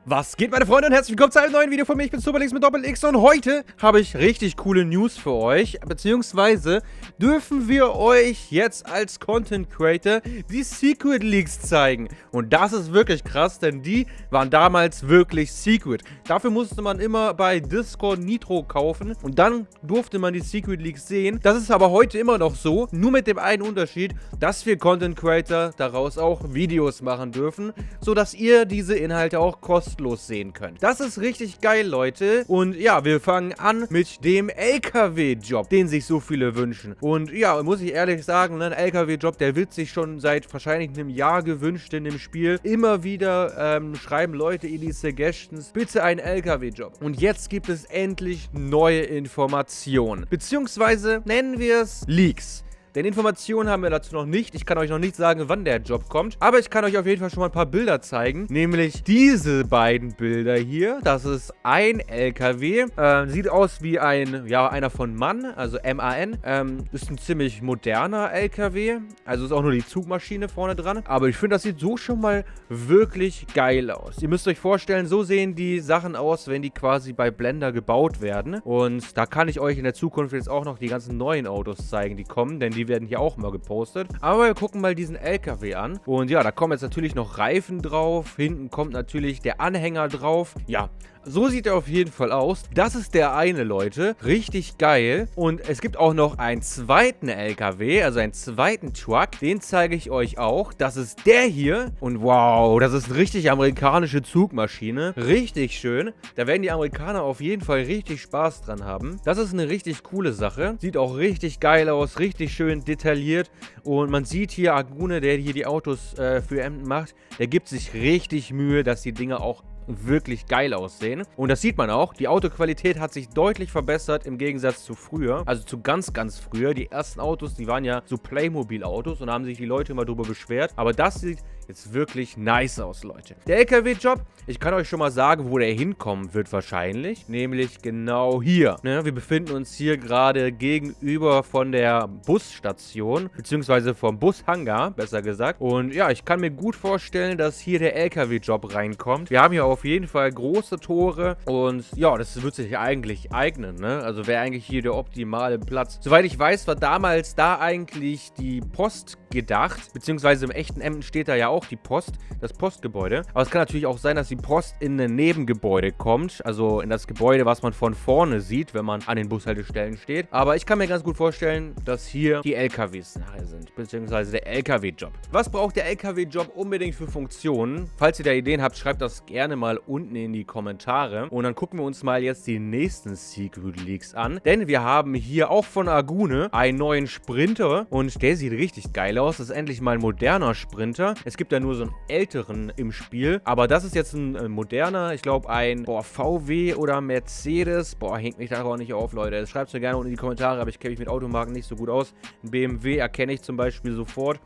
Was geht, meine Freunde, und herzlich willkommen zu einem neuen Video von mir. Ich bin Superlinks mit Doppel-X und heute habe ich richtig coole News für euch. Beziehungsweise dürfen wir euch jetzt als Content Creator die Secret Leaks zeigen. Und das ist wirklich krass, denn die waren damals wirklich secret. Dafür musste man immer bei Discord Nitro kaufen und dann durfte man die Secret Leaks sehen. Das ist aber heute immer noch so, nur mit dem einen Unterschied, dass wir Content Creator daraus auch Videos machen dürfen, sodass ihr diese Inhalte auch kostenlos sehen könnt. Das ist richtig geil, Leute. Und ja, wir fangen an mit dem LKW-Job, den sich so viele wünschen. Und ja, muss ich ehrlich sagen, ein LKW-Job, der wird sich schon seit wahrscheinlich einem Jahr gewünscht in dem Spiel. Immer wieder schreiben Leute in die Suggestions, bitte einen LKW-Job. Und jetzt gibt es endlich neue Informationen. Beziehungsweise nennen wir es Leaks. Denn Informationen haben wir dazu noch nicht. Ich kann euch noch nicht sagen, wann der Job kommt. Aber ich kann euch auf jeden Fall schon mal ein paar Bilder zeigen. Nämlich diese beiden Bilder hier. Das ist ein LKW. Sieht aus wie einer von MAN, also MAN. Ist ein ziemlich moderner LKW. Also ist auch nur die Zugmaschine vorne dran. Aber ich finde, das sieht so schon mal wirklich geil aus. Ihr müsst euch vorstellen, so sehen die Sachen aus, wenn die quasi bei Blender gebaut werden. Und da kann ich euch in der Zukunft jetzt auch noch die ganzen neuen Autos zeigen, die kommen. Denn die werden hier auch mal gepostet. Aber wir gucken mal diesen LKW an. Und ja, da kommen jetzt natürlich noch Reifen drauf. Hinten kommt natürlich der Anhänger drauf. Ja, so sieht er auf jeden Fall aus. Das ist der eine, Leute. Richtig geil. Und es gibt auch noch einen zweiten LKW, also einen zweiten Truck. Den zeige ich euch auch. Das ist der hier. Und wow, das ist eine richtig amerikanische Zugmaschine. Richtig schön. Da werden die Amerikaner auf jeden Fall richtig Spaß dran haben. Das ist eine richtig coole Sache. Sieht auch richtig geil aus. Richtig schön detailliert. Und man sieht hier Agune, der hier die Autos für Emden macht. Der gibt sich richtig Mühe, dass die Dinger auch wirklich geil aussehen. Und das sieht man auch. Die Autoqualität hat sich deutlich verbessert im Gegensatz zu früher. Also zu ganz, ganz früher. Die ersten Autos, die waren ja so Playmobil-Autos und da haben sich die Leute immer drüber beschwert. Aber das sieht jetzt wirklich nice aus, Leute. Der LKW-Job, ich kann euch schon mal sagen, wo der hinkommen wird wahrscheinlich. Nämlich genau hier. Ne? Wir befinden uns hier gerade gegenüber von der Busstation, beziehungsweise vom Bushangar, besser gesagt. Und ja, ich kann mir gut vorstellen, dass hier der LKW-Job reinkommt. Wir haben hier auf jeden Fall große Tore und ja, das wird sich eigentlich eignen, ne? Also wäre eigentlich hier der optimale Platz. Soweit ich weiß, war damals da eigentlich die Post gedacht, beziehungsweise im echten Emden steht da ja auch die Post, das Postgebäude. Aber es kann natürlich auch sein, dass die Post in ein Nebengebäude kommt, also in das Gebäude, was man von vorne sieht, wenn man an den Bushaltestellen steht. Aber ich kann mir ganz gut vorstellen, dass hier die LKWs nachher sind, beziehungsweise der LKW-Job. Was braucht der LKW-Job unbedingt für Funktionen? Falls ihr da Ideen habt, schreibt das gerne mal unten in die Kommentare. Und dann gucken wir uns mal jetzt die nächsten Secret Leaks an. Denn wir haben hier auch von Agune einen neuen Sprinter und der sieht richtig geil aus. Das ist endlich mal ein moderner Sprinter. Es gibt ja nur so einen älteren im Spiel, aber das ist jetzt ein moderner, ich glaube ein VW oder Mercedes. Hängt mich darauf nicht auf, Leute. Schreibt es mir gerne unten in die Kommentare, aber ich kenne mich mit Automarken nicht so gut aus. Ein BMW erkenne ich zum Beispiel sofort.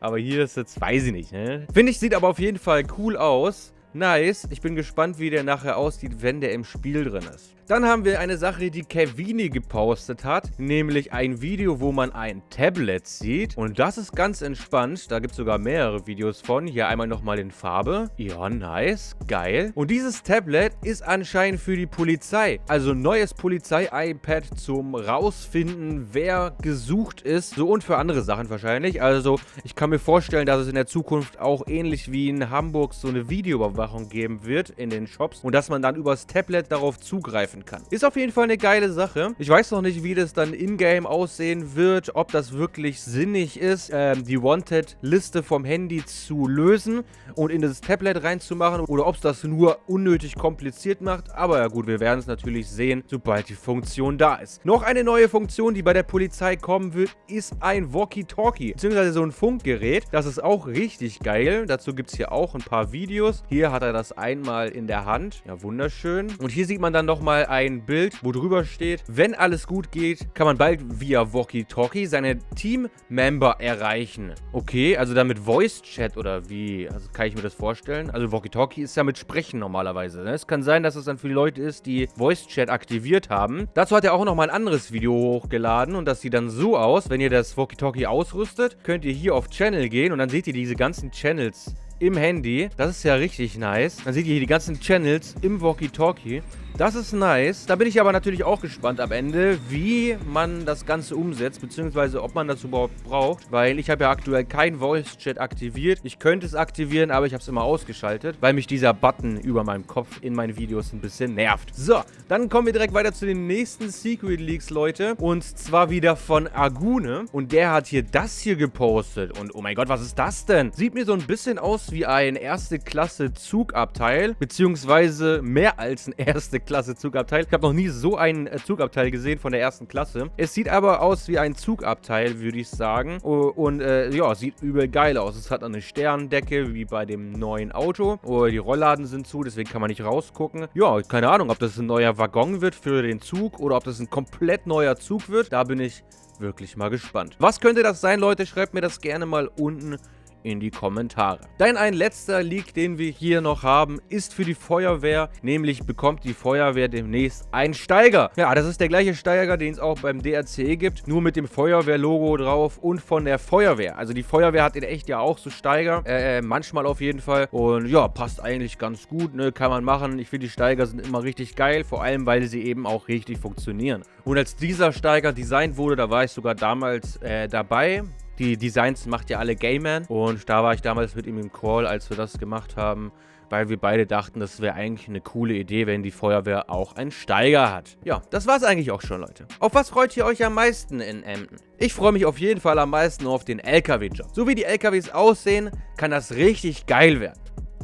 Aber hier ist jetzt, weiß ich nicht, ne? Finde ich, sieht aber auf jeden Fall cool aus. Nice. Ich bin gespannt, wie der nachher aussieht, wenn der im Spiel drin ist. Dann haben wir eine Sache, die Kevini gepostet hat, nämlich ein Video, wo man ein Tablet sieht. Und das ist ganz entspannt. Da gibt es sogar mehrere Videos von. Hier einmal nochmal in Farbe. Ja, nice. Geil. Und dieses Tablet ist anscheinend für die Polizei. Also ein neues Polizei-iPad zum Rausfinden, wer gesucht ist. So und für andere Sachen wahrscheinlich. Also ich kann mir vorstellen, dass es in der Zukunft auch ähnlich wie in Hamburg so eine Videoüberwachung geben wird in den Shops. Und dass man dann übers Tablet darauf zugreifen kann. Ist auf jeden Fall eine geile Sache. Ich weiß noch nicht, wie das dann in-game aussehen wird, ob das wirklich sinnig ist, die Wanted-Liste vom Handy zu lösen und in das Tablet reinzumachen oder ob es das nur unnötig kompliziert macht. Aber ja gut, wir werden es natürlich sehen, sobald die Funktion da ist. Noch eine neue Funktion, die bei der Polizei kommen wird, ist ein Walkie-Talkie, beziehungsweise so ein Funkgerät. Das ist auch richtig geil. Dazu gibt es hier auch ein paar Videos. Hier hat er das einmal in der Hand. Ja, wunderschön. Und hier sieht man dann nochmal ein Bild, wo drüber steht, wenn alles gut geht, kann man bald via Walkie-Talkie seine Team-Member erreichen. Okay, also dann mit Voice-Chat oder wie? Also kann ich mir das vorstellen? Also Walkie-Talkie ist ja mit Sprechen normalerweise. Ne? Es kann sein, dass es dann für die Leute ist, die Voice-Chat aktiviert haben. Dazu hat er auch nochmal ein anderes Video hochgeladen und das sieht dann so aus, wenn ihr das Walkie-Talkie ausrüstet, könnt ihr hier auf Channel gehen und dann seht ihr diese ganzen Channels im Handy. Das ist ja richtig nice. Dann seht ihr hier die ganzen Channels im Walkie-Talkie. Das ist nice. Da bin ich aber natürlich auch gespannt am Ende, wie man das Ganze umsetzt, beziehungsweise ob man das überhaupt braucht, weil ich habe ja aktuell kein Voice-Chat aktiviert. Ich könnte es aktivieren, aber ich habe es immer ausgeschaltet, weil mich dieser Button über meinem Kopf in meinen Videos ein bisschen nervt. So, dann kommen wir direkt weiter zu den nächsten Secret Leaks, Leute. Und zwar wieder von Agune. Und der hat hier das hier gepostet. Und oh mein Gott, was ist das denn? Sieht mir so ein bisschen aus wie ein erste Klasse Zugabteil, beziehungsweise mehr als ein erste Klasse Zugabteil. Ich habe noch nie so einen Zugabteil gesehen von der ersten Klasse. Es sieht aber aus wie ein Zugabteil, würde ich sagen. Und ja, sieht übel geil aus. Es hat eine Sterndecke, wie bei dem neuen Auto. Die Rollladen sind zu, deswegen kann man nicht rausgucken. Ja, keine Ahnung, ob das ein neuer Waggon wird für den Zug oder ob das ein komplett neuer Zug wird. Da bin ich wirklich mal gespannt. Was könnte das sein, Leute? Schreibt mir das gerne mal unten in die Kommentare. Dann ein letzter Leak, den wir hier noch haben, ist für die Feuerwehr. Nämlich bekommt die Feuerwehr demnächst einen Steiger. Ja, das ist der gleiche Steiger, den es auch beim DRCE gibt. Nur mit dem Feuerwehr-Logo drauf und von der Feuerwehr. Also die Feuerwehr hat in echt ja auch so Steiger. Manchmal auf jeden Fall. Und ja, passt eigentlich ganz gut, ne? Kann man machen. Ich finde, die Steiger sind immer richtig geil. Vor allem, weil sie eben auch richtig funktionieren. Und als dieser Steiger designt wurde, da war ich sogar damals dabei. Die Designs macht ja alle Gayman und da war ich damals mit ihm im Call, als wir das gemacht haben, weil wir beide dachten, das wäre eigentlich eine coole Idee, wenn die Feuerwehr auch einen Steiger hat. Ja, das war's eigentlich auch schon, Leute. Auf was freut ihr euch am meisten in Emden? Ich freue mich auf jeden Fall am meisten auf den LKW-Job. So wie die LKWs aussehen, kann das richtig geil werden.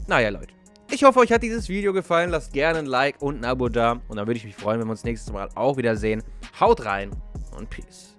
Naja, Leute. Ich hoffe, euch hat dieses Video gefallen. Lasst gerne ein Like und ein Abo da. Und dann würde ich mich freuen, wenn wir uns nächstes Mal auch wieder sehen. Haut rein und Peace.